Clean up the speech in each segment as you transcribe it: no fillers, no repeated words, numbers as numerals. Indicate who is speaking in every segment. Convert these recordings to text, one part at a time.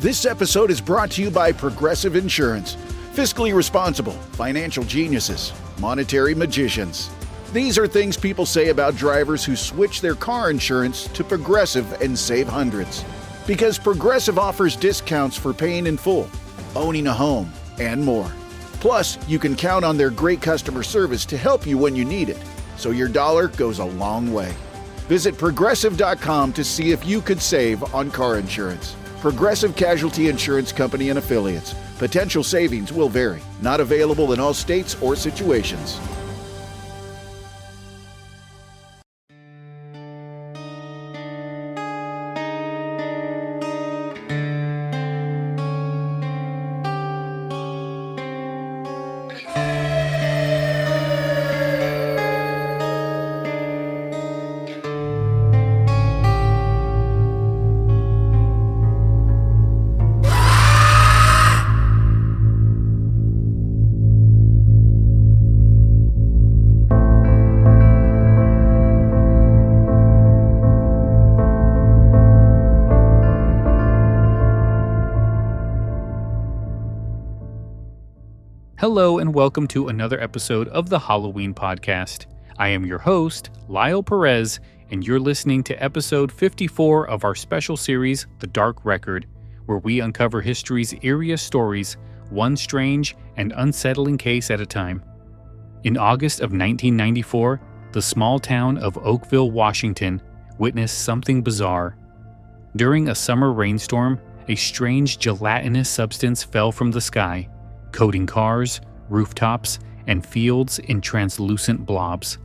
Speaker 1: This episode is brought to you by Progressive Insurance. Fiscally responsible, financial geniuses, monetary magicians. These are things people say about drivers who switch their car insurance to Progressive and save hundreds. Because Progressive offers discounts for paying in full, owning a home, and more. Plus, you can count on their great customer service to help you when you need it, so your dollar goes a long way. Visit Progressive.com to see if you could save on car insurance. Progressive Casualty Insurance Company and Affiliates. Potential savings will vary. Not available in all states or situations.
Speaker 2: Hello and welcome to another episode of the Halloween Podcast. I am your host, Lyle Perez, and you're listening to episode 54 of our special series, The Dark Record, where we uncover history's eeriest stories, one strange and unsettling case at a time. In August of 1994, the small town of Oakville, Washington, witnessed something bizarre. During a summer rainstorm, a strange gelatinous substance fell from the sky, coating cars, rooftops, and fields in translucent blobs.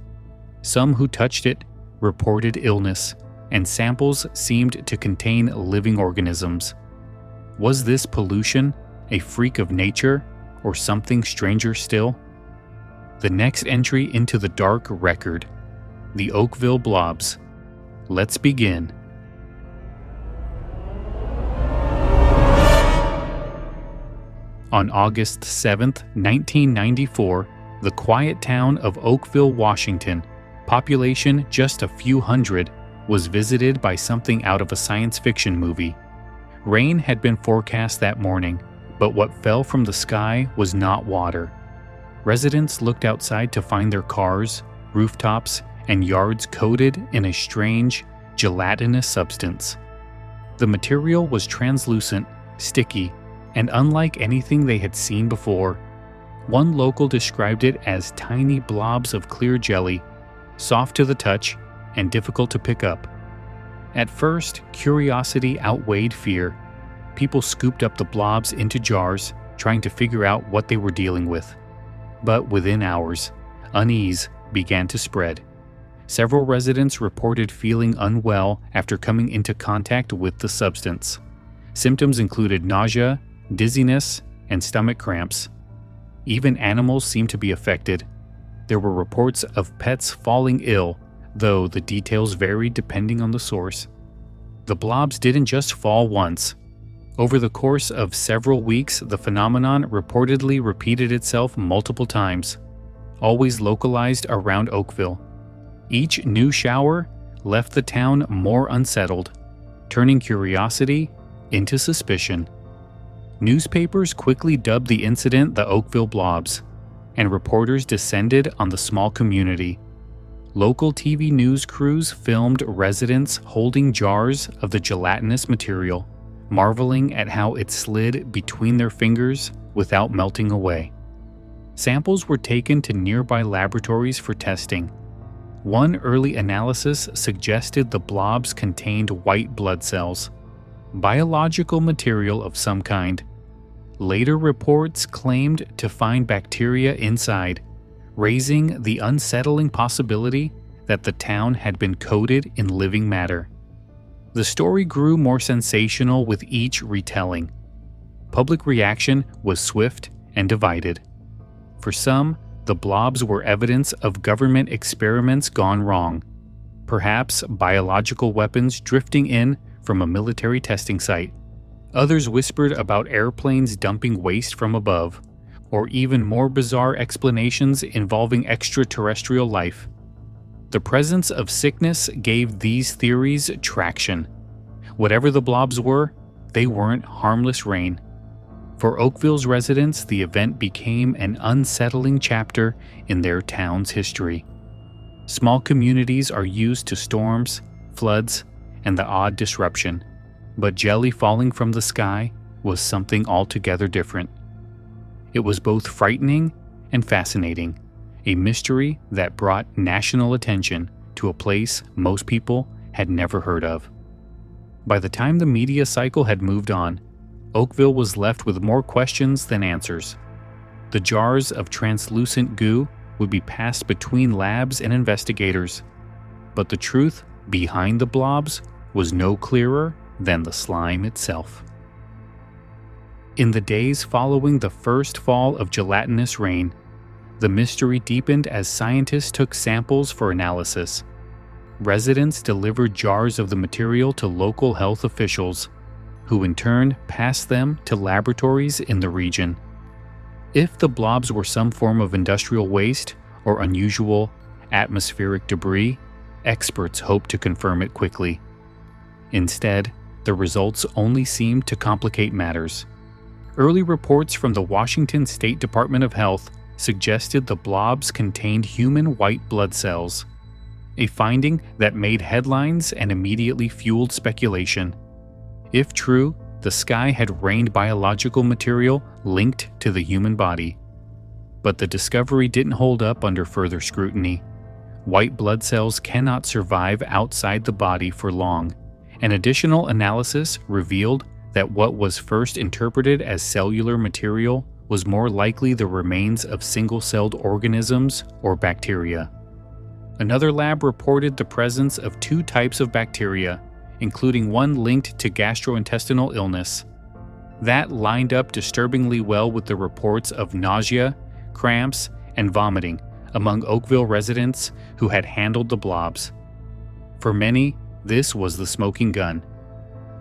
Speaker 2: Some who touched it reported illness, and samples seemed to contain living organisms. Was this pollution a freak of nature, or something stranger still? The next entry into the dark record, the Oakville Blobs. Let's begin. On August 7, 1994, the quiet town of Oakville, Washington, population just a few hundred, was visited by something out of a science fiction movie. Rain had been forecast that morning, but what fell from the sky was not water. Residents looked outside to find their cars, rooftops, and yards coated in a strange, gelatinous substance. The material was translucent, sticky, and unlike anything they had seen before. One local described it as tiny blobs of clear jelly, soft to the touch and difficult to pick up. At first, curiosity outweighed fear. People scooped up the blobs into jars, trying to figure out what they were dealing with. But within hours, unease began to spread. Several residents reported feeling unwell after coming into contact with the substance. Symptoms included nausea, dizziness, and stomach cramps. Even animals seemed to be affected. There were reports of pets falling ill, though the details varied depending on the source. The blobs didn't just fall once. Over the course of several weeks, the phenomenon reportedly repeated itself multiple times, always localized around Oakville. Each new shower left the town more unsettled, turning curiosity into suspicion. Newspapers quickly dubbed the incident the Oakville Blobs, and reporters descended on the small community. Local TV news crews filmed residents holding jars of the gelatinous material, marveling at how it slid between their fingers without melting away. Samples were taken to nearby laboratories for testing. One early analysis suggested the blobs contained white blood cells, biological material of some kind. Later reports claimed to find bacteria inside, raising the unsettling possibility that the town had been coated in living matter. The story grew more sensational with each retelling. Public reaction was swift and divided. For some, the blobs were evidence of government experiments gone wrong, perhaps biological weapons drifting in from a military testing site. Others whispered about airplanes dumping waste from above, or even more bizarre explanations involving extraterrestrial life. The presence of sickness gave these theories traction. Whatever the blobs were, they weren't harmless rain. For Oakville's residents, the event became an unsettling chapter in their town's history. Small communities are used to storms, floods, and the odd disruption, but jelly falling from the sky was something altogether different. It was both frightening and fascinating, a mystery that brought national attention to a place most people had never heard of. By the time the media cycle had moved on, Oakville was left with more questions than answers. The jars of translucent goo would be passed between labs and investigators, but the truth behind the blobs was no clearer than the slime itself. In the days following the first fall of gelatinous rain, the mystery deepened as scientists took samples for analysis. Residents delivered jars of the material to local health officials, who in turn passed them to laboratories in the region. If the blobs were some form of industrial waste or unusual atmospheric debris, experts hoped to confirm it quickly. Instead, the results only seemed to complicate matters. Early reports from the Washington State Department of Health suggested the blobs contained human white blood cells, a finding that made headlines and immediately fueled speculation. If true, the sky had rained biological material linked to the human body. But the discovery didn't hold up under further scrutiny. White blood cells cannot survive outside the body for long, and additional analysis revealed that what was first interpreted as cellular material was more likely the remains of single-celled organisms or bacteria. Another lab reported the presence of 2 types of bacteria, including one linked to gastrointestinal illness. That lined up disturbingly well with the reports of nausea, cramps, and vomiting among Oakville residents who had handled the blobs. For many, this was the smoking gun.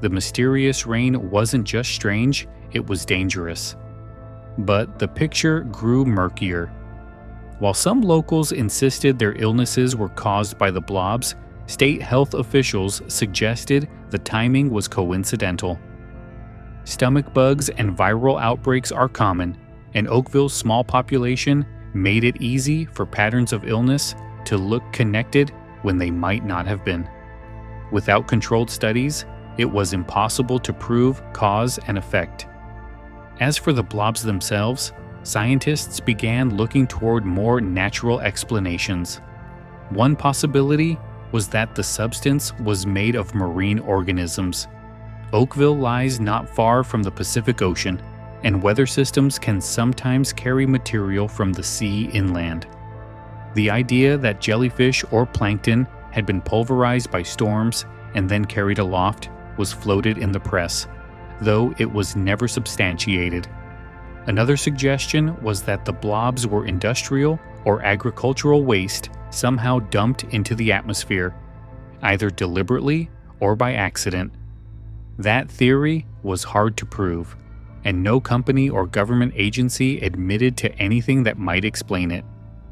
Speaker 2: The mysterious rain wasn't just strange, it was dangerous. But the picture grew murkier. While some locals insisted their illnesses were caused by the blobs, state health officials suggested the timing was coincidental. Stomach bugs and viral outbreaks are common, and Oakville's small population made it easy for patterns of illness to look connected when they might not have been. Without controlled studies, it was impossible to prove cause and effect. As for the blobs themselves, scientists began looking toward more natural explanations. One possibility was that the substance was made of marine organisms. Oakville lies not far from the Pacific Ocean, and weather systems can sometimes carry material from the sea inland. The idea that jellyfish or plankton had been pulverized by storms and then carried aloft was floated in the press, though it was never substantiated. Another suggestion was that the blobs were industrial or agricultural waste somehow dumped into the atmosphere, either deliberately or by accident. That theory was hard to prove, and no company or government agency admitted to anything that might explain it.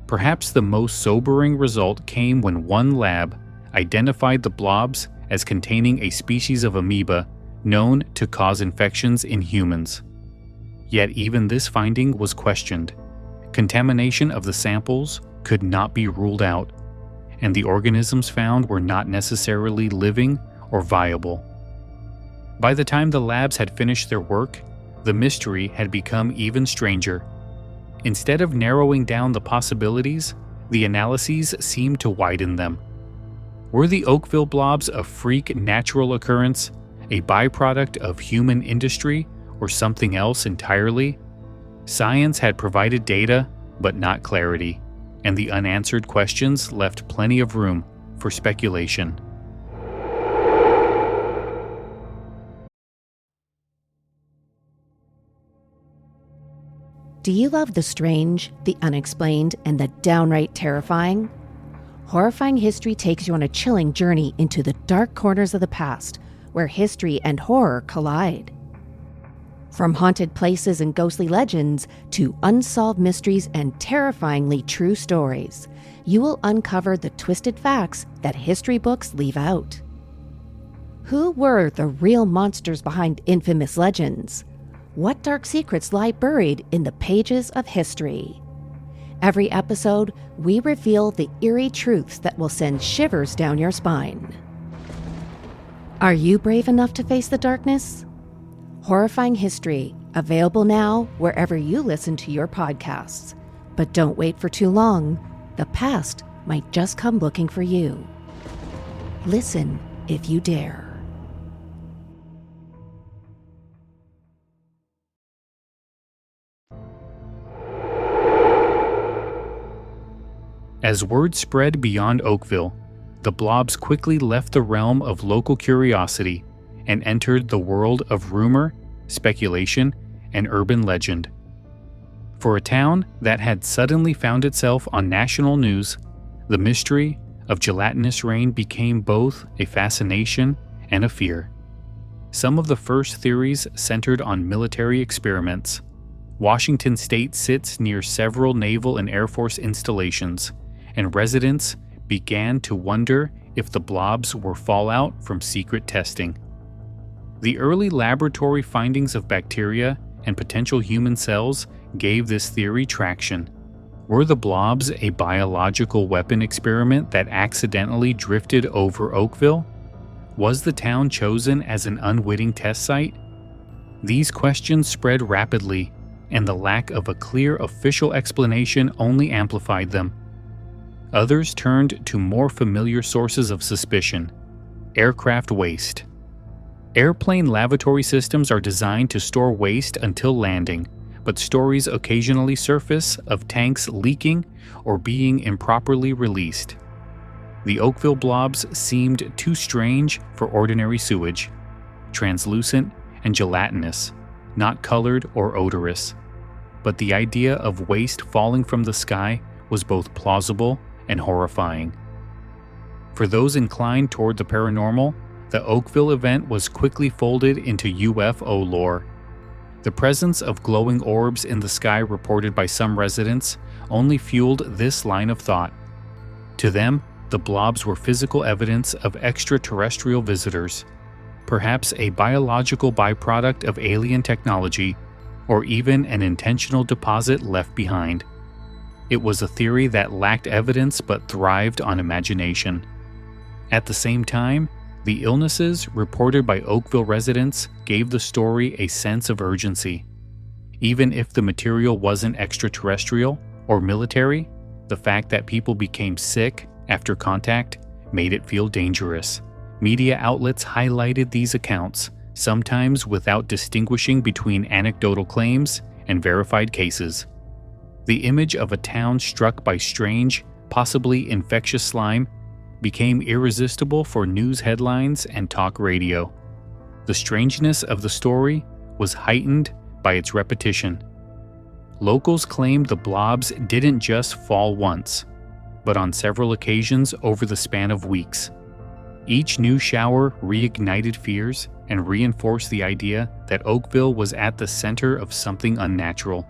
Speaker 2: Perhaps the most sobering result came when one lab identified the blobs as containing a species of amoeba known to cause infections in humans. Yet even this finding was questioned. Contamination of the samples could not be ruled out, and the organisms found were not necessarily living or viable. By the time the labs had finished their work, the mystery had become even stranger. Instead of narrowing down the possibilities, the analyses seemed to widen them. Were the Oakville blobs a freak natural occurrence, a byproduct of human industry, or something else entirely? Science had provided data, but not clarity, and the unanswered questions left plenty of room for speculation.
Speaker 3: Do you love the strange, the unexplained, and the downright terrifying? Horrifying History takes you on a chilling journey into the dark corners of the past, where history and horror collide. From haunted places and ghostly legends to unsolved mysteries and terrifyingly true stories, you will uncover the twisted facts that history books leave out. Who were the real monsters behind infamous legends? What dark secrets lie buried in the pages of history? Every episode, we reveal the eerie truths that will send shivers down your spine. Are you brave enough to face the darkness? Horrifying History, available now wherever you listen to your podcasts. But don't wait for too long. The past might just come looking for you. Listen if you dare.
Speaker 2: As word spread beyond Oakville, the Blobs quickly left the realm of local curiosity and entered the world of rumor, speculation, and urban legend. For a town that had suddenly found itself on national news, the mystery of gelatinous rain became both a fascination and a fear. Some of the first theories centered on military experiments. Washington State sits near several naval and Air Force installations, and residents began to wonder if the Blobs were fallout from secret testing. The early laboratory findings of bacteria and potential human cells gave this theory traction. Were the Blobs a biological weapon experiment that accidentally drifted over Oakville? Was the town chosen as an unwitting test site? These questions spread rapidly, and the lack of a clear official explanation only amplified them. Others turned to more familiar sources of suspicion: aircraft waste. Airplane lavatory systems are designed to store waste until landing, but stories occasionally surface of tanks leaking or being improperly released. The Oakville Blobs seemed too strange for ordinary sewage: translucent and gelatinous, not colored or odorous. But the idea of waste falling from the sky was both plausible and horrifying. For those inclined toward the paranormal, the Oakville event was quickly folded into UFO lore. The presence of glowing orbs in the sky reported by some residents only fueled this line of thought. To them, the Blobs were physical evidence of extraterrestrial visitors, perhaps a biological byproduct of alien technology, or even an intentional deposit left behind. It was a theory that lacked evidence but thrived on imagination. At the same time, the illnesses reported by Oakville residents gave the story a sense of urgency. Even if the material wasn't extraterrestrial or military, the fact that people became sick after contact made it feel dangerous. Media outlets highlighted these accounts, sometimes without distinguishing between anecdotal claims and verified cases. The image of a town struck by strange, possibly infectious slime became irresistible for news headlines and talk radio. The strangeness of the story was heightened by its repetition. Locals claimed the Blobs didn't just fall once, but on several occasions over the span of weeks. Each new shower reignited fears and reinforced the idea that Oakville was at the center of something unnatural.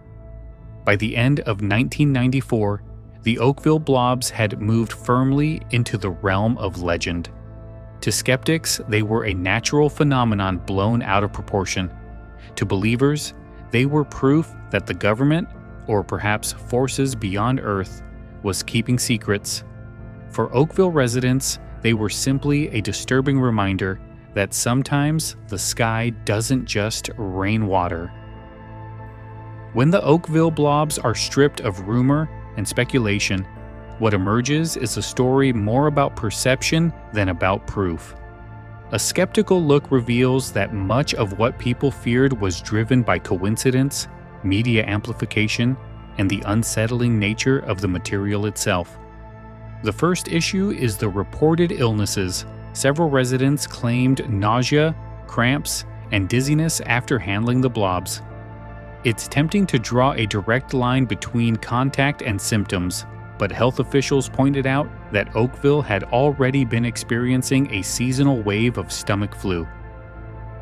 Speaker 2: By the end of 1994, the Oakville Blobs had moved firmly into the realm of legend. To skeptics, they were a natural phenomenon blown out of proportion. To believers, they were proof that the government, or perhaps forces beyond Earth, was keeping secrets. For Oakville residents, they were simply a disturbing reminder that sometimes the sky doesn't just rain water. When the Oakville Blobs are stripped of rumor and speculation, what emerges is a story more about perception than about proof. A skeptical look reveals that much of what people feared was driven by coincidence, media amplification, and the unsettling nature of the material itself. The first issue is the reported illnesses. Several residents claimed nausea, cramps, and dizziness after handling the Blobs. It's tempting to draw a direct line between contact and symptoms, but health officials pointed out that Oakville had already been experiencing a seasonal wave of stomach flu.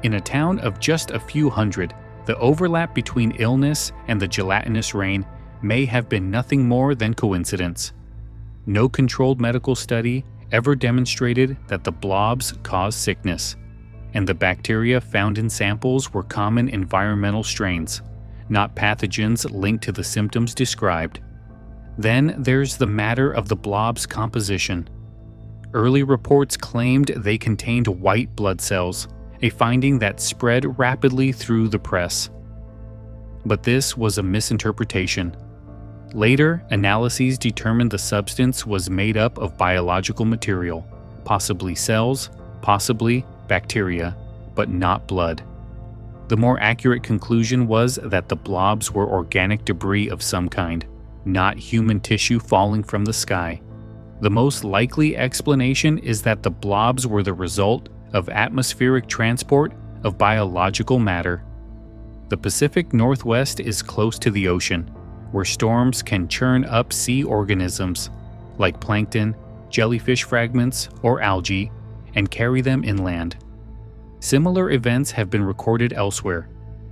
Speaker 2: In a town of just a few hundred, the overlap between illness and the gelatinous rain may have been nothing more than coincidence. No controlled medical study ever demonstrated that the Blobs caused sickness. and the bacteria found in samples were common environmental strains, not pathogens linked to the symptoms described. Then there's the matter of the blob's composition. Early reports claimed they contained white blood cells, a finding that spread rapidly through the press. But this was a misinterpretation. Later, analyses determined the substance was made up of biological material, possibly cells, possibly bacteria, but not blood. The more accurate conclusion was that the blobs were organic debris of some kind, not human tissue falling from the sky. The most likely explanation is that the blobs were the result of atmospheric transport of biological matter. The Pacific Northwest is close to the ocean, where storms can churn up sea organisms, like plankton, jellyfish fragments, or algae, and carry them inland. Similar events have been recorded elsewhere,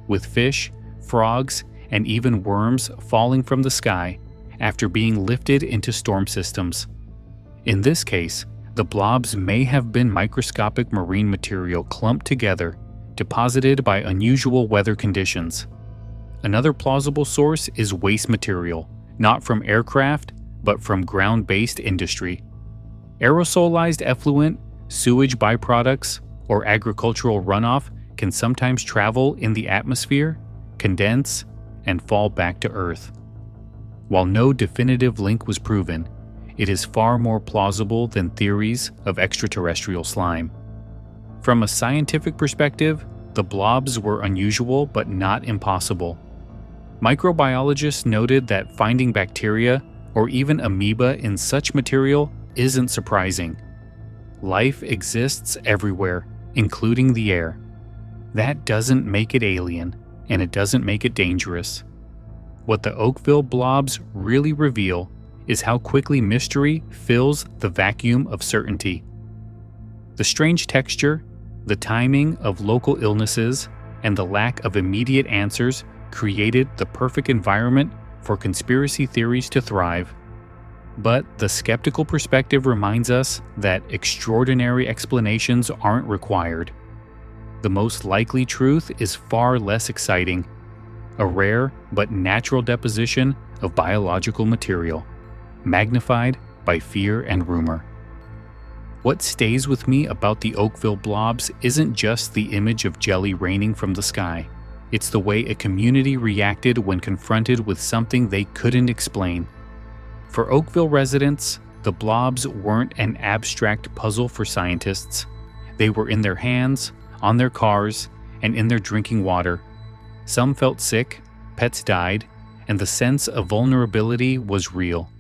Speaker 2: with fish, frogs, and even worms falling from the sky after being lifted into storm systems. In this case, the blobs may have been microscopic marine material clumped together, deposited by unusual weather conditions. Another plausible source is waste material, not from aircraft, but from ground-based industry. Aerosolized effluent, sewage byproducts, or agricultural runoff can sometimes travel in the atmosphere, condense, and fall back to Earth. While no definitive link was proven, it is far more plausible than theories of extraterrestrial slime. From a scientific perspective, the blobs were unusual but not impossible. Microbiologists noted that finding bacteria or even amoeba in such material isn't surprising. Life exists everywhere, including the air. That doesn't make it alien, and it doesn't make it dangerous. What the Oakville blobs really reveal is how quickly mystery fills the vacuum of certainty. The strange texture, the timing of local illnesses, and the lack of immediate answers created the perfect environment for conspiracy theories to thrive. But the skeptical perspective reminds us that extraordinary explanations aren't required. The most likely truth is far less exciting, a rare but natural deposition of biological material, magnified by fear and rumor. What stays with me about the Oakville blobs isn't just the image of jelly raining from the sky. It's the way a community reacted when confronted with something they couldn't explain. For Oakville residents, the blobs weren't an abstract puzzle for scientists. They were in their hands, on their cars, and in their drinking water. Some felt sick, pets died, and the sense of vulnerability was real.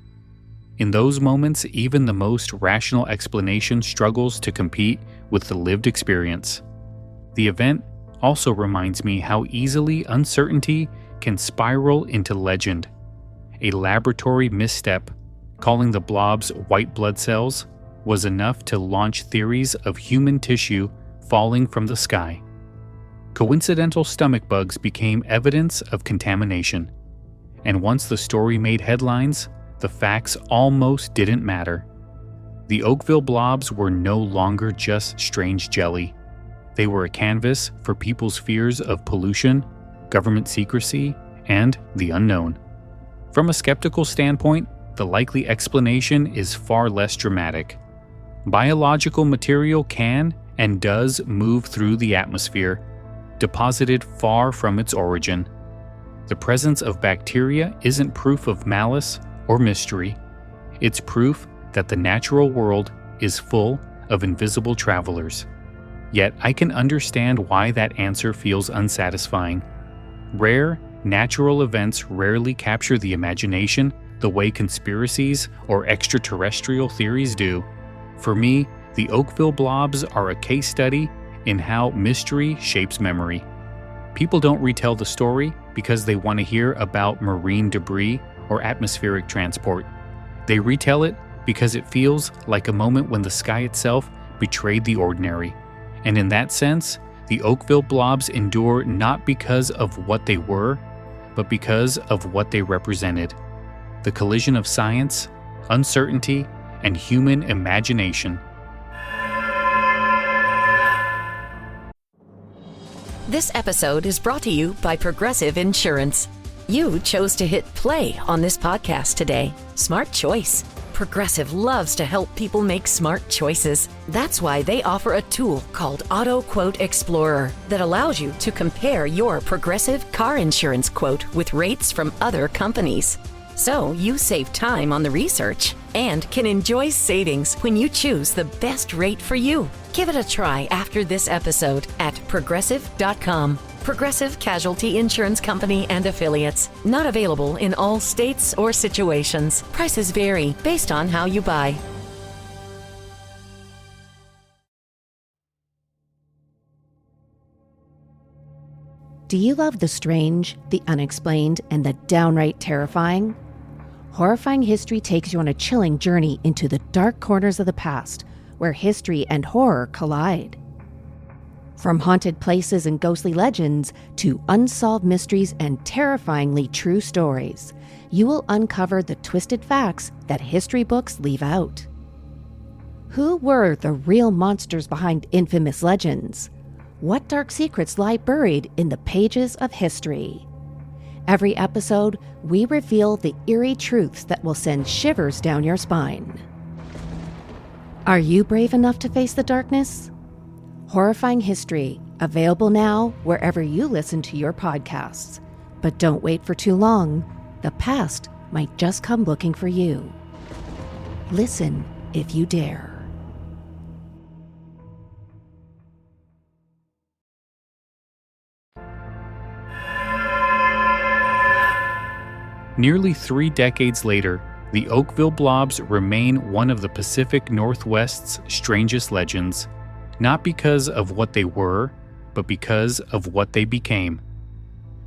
Speaker 2: In those moments, even the most rational explanation struggles to compete with the lived experience. The event also reminds me how easily uncertainty can spiral into legend. A laboratory misstep, calling the blobs white blood cells, was enough to launch theories of human tissue falling from the sky. Coincidental stomach bugs became evidence of contamination. And once the story made headlines, the facts almost didn't matter. The Oakville blobs were no longer just strange jelly. They were a canvas for people's fears of pollution, government secrecy, and the unknown. From a skeptical standpoint, the likely explanation is far less dramatic. Biological material can and does move through the atmosphere, deposited far from its origin. The presence of bacteria isn't proof of malice or mystery. It's proof that the natural world is full of invisible travelers. Yet I can understand why that answer feels unsatisfying. Rare, natural events rarely capture the imagination the way conspiracies or extraterrestrial theories do. For me, the Oakville blobs are a case study in how mystery shapes memory. People don't retell the story because they want to hear about marine debris or atmospheric transport. They retell it because it feels like a moment when the sky itself betrayed the ordinary. And in that sense, the Oakville blobs endure not because of what they were, but because of what they represented. The collision of science, uncertainty, and human imagination.
Speaker 4: This episode is brought to you by Progressive Insurance. You chose to hit play on this podcast today. Smart choice. Progressive loves to help people make smart choices. That's why they offer a tool called Auto Quote Explorer that allows you to compare your Progressive car insurance quote with rates from other companies. So you save time on the research and can enjoy savings when you choose the best rate for you. Give it a try after this episode at progressive.com. Progressive Casualty Insurance Company and Affiliates. Not available in all states or situations. Prices vary based on how you buy.
Speaker 3: Do you love the strange, the unexplained, and the downright terrifying? Horrifying History takes you on a chilling journey into the dark corners of the past, where history and horror collide. From haunted places and ghostly legends to unsolved mysteries and terrifyingly true stories, you will uncover the twisted facts that history books leave out. Who were the real monsters behind infamous legends? What dark secrets lie buried in the pages of history? Every episode, we reveal the eerie truths that will send shivers down your spine. Are you brave enough to face the darkness? Horrifying History, available now wherever you listen to your podcasts. But don't wait for too long. The past might just come looking for you. Listen if you dare.
Speaker 2: Nearly 3 decades later, the Oakville Blobs remain one of the Pacific Northwest's strangest legends, not because of what they were, but because of what they became.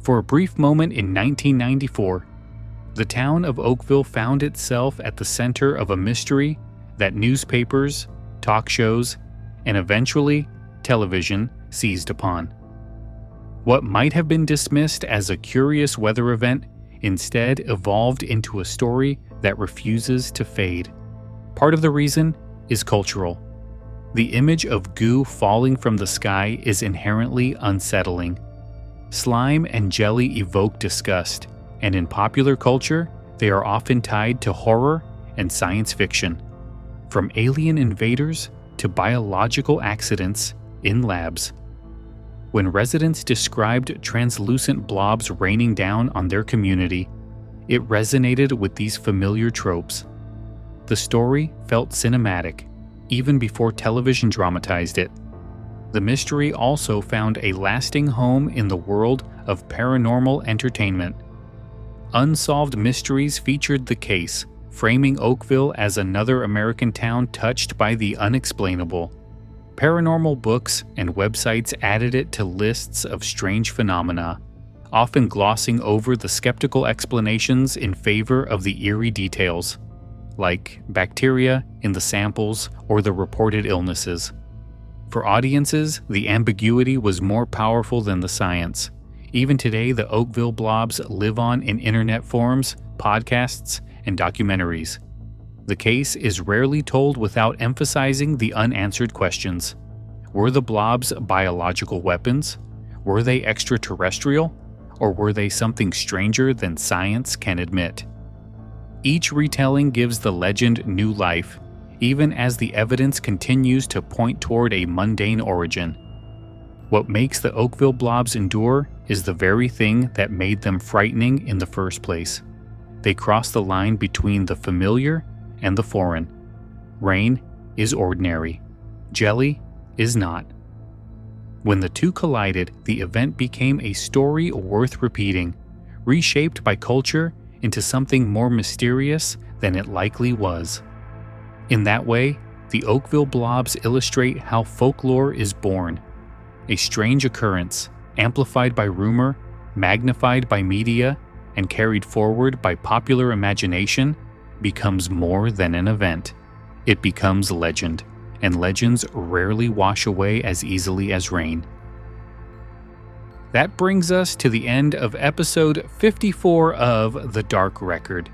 Speaker 2: For a brief moment in 1994, the town of Oakville found itself at the center of a mystery that newspapers, talk shows, and eventually television seized upon. What might have been dismissed as a curious weather event instead evolved into a story that refuses to fade. Part of the reason is cultural. The image of goo falling from the sky is inherently unsettling. Slime and jelly evoke disgust, and in popular culture, they are often tied to horror and science fiction. From alien invaders to biological accidents in labs. When residents described translucent blobs raining down on their community, it resonated with these familiar tropes. The story felt cinematic, even before television dramatized it. The mystery also found a lasting home in the world of paranormal entertainment. Unsolved Mysteries featured the case, framing Oakville as another American town touched by the unexplainable. Paranormal books and websites added it to lists of strange phenomena, often glossing over the skeptical explanations in favor of the eerie details, like bacteria in the samples or the reported illnesses. For audiences, the ambiguity was more powerful than the science. Even today, the Oakville Blobs live on in internet forums, podcasts, and documentaries. The case is rarely told without emphasizing the unanswered questions. Were the blobs biological weapons? Were they extraterrestrial? Or were they something stranger than science can admit? Each retelling gives the legend new life, even as the evidence continues to point toward a mundane origin. What makes the Oakville Blobs endure is the very thing that made them frightening in the first place. They cross the line between the familiar and the foreign. Rain is ordinary. Jelly is not. When the two collided, the event became a story worth repeating, reshaped by culture into something more mysterious than it likely was. In that way, the Oakville Blobs illustrate how folklore is born. A strange occurrence, amplified by rumor, magnified by media, and carried forward by popular imagination, becomes more than an event. It becomes legend, and legends rarely wash away as easily as rain. That brings us to the end of episode 54 of The Dark Record.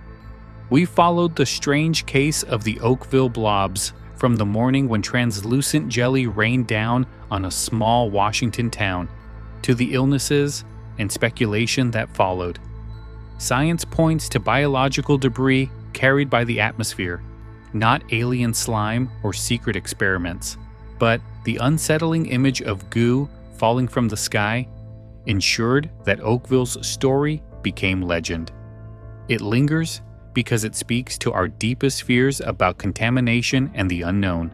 Speaker 2: We followed the strange case of the Oakville Blobs from the morning when translucent jelly rained down on a small Washington town to the illnesses and speculation that followed. Science points to biological debris carried by the atmosphere, not alien slime or secret experiments, but the unsettling image of goo falling from the sky ensured that Oakville's story became legend. It lingers because it speaks to our deepest fears about contamination and the unknown.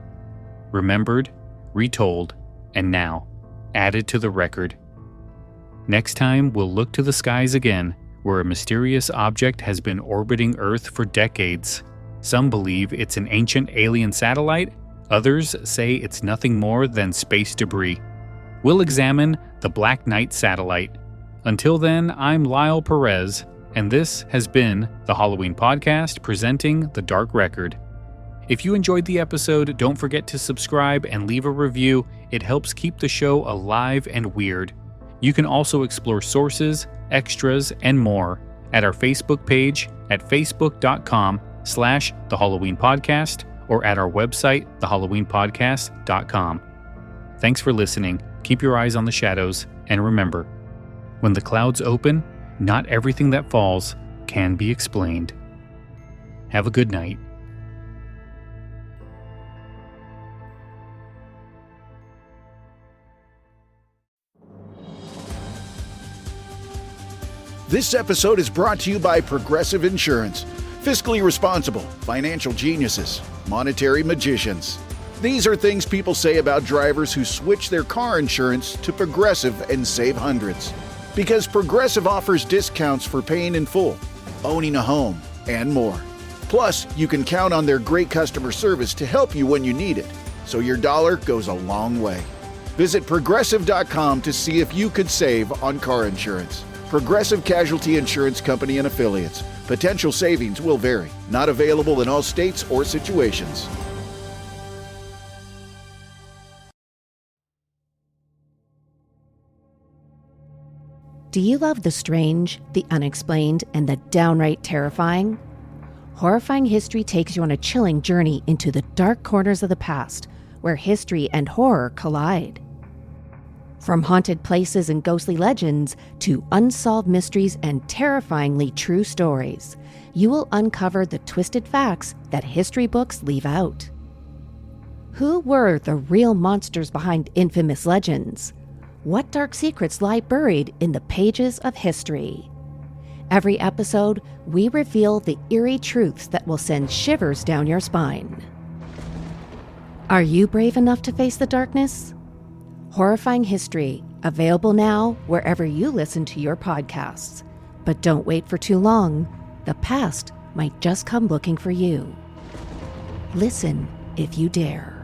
Speaker 2: Remembered, retold, and now added to the record. Next time, we'll look to the skies again, where a mysterious object has been orbiting Earth for decades. Some believe it's an ancient alien satellite, others say it's nothing more than space debris. We'll examine the Black Knight satellite. Until then, I'm Lyle Perez, and this has been the Halloween Podcast presenting The Dark Record. If you enjoyed the episode, don't forget to subscribe and leave a review. It helps keep the show alive and weird. You can also explore sources, extras, and more at our Facebook page at facebook.com/The Halloween Podcast or at our website, thehalloweenpodcast.com. Thanks for listening. Keep your eyes on the shadows, and remember, when the clouds open, not everything that falls can be explained. Have a good night.
Speaker 1: This episode is brought to you by Progressive Insurance. Fiscally responsible, financial geniuses, monetary magicians. These are things people say about drivers who switch their car insurance to Progressive and save hundreds. Because Progressive offers discounts for paying in full, owning a home, and more. Plus, you can count on their great customer service to help you when you need it, so your dollar goes a long way. Visit Progressive.com to see if you could save on car insurance. Progressive Casualty Insurance Company and Affiliates. Potential savings will vary. Not available in all states or situations.
Speaker 3: Do you love the strange, the unexplained, and the downright terrifying? Horrifying History takes you on a chilling journey into the dark corners of the past, where history and horror collide. From haunted places and ghostly legends to unsolved mysteries and terrifyingly true stories, you will uncover the twisted facts that history books leave out. Who were the real monsters behind infamous legends? What dark secrets lie buried in the pages of history? Every episode, we reveal the eerie truths that will send shivers down your spine. Are you brave enough to face the darkness? Horrifying History, available now wherever you listen to your podcasts. But don't wait for too long. The past might just come looking for you. Listen if you dare.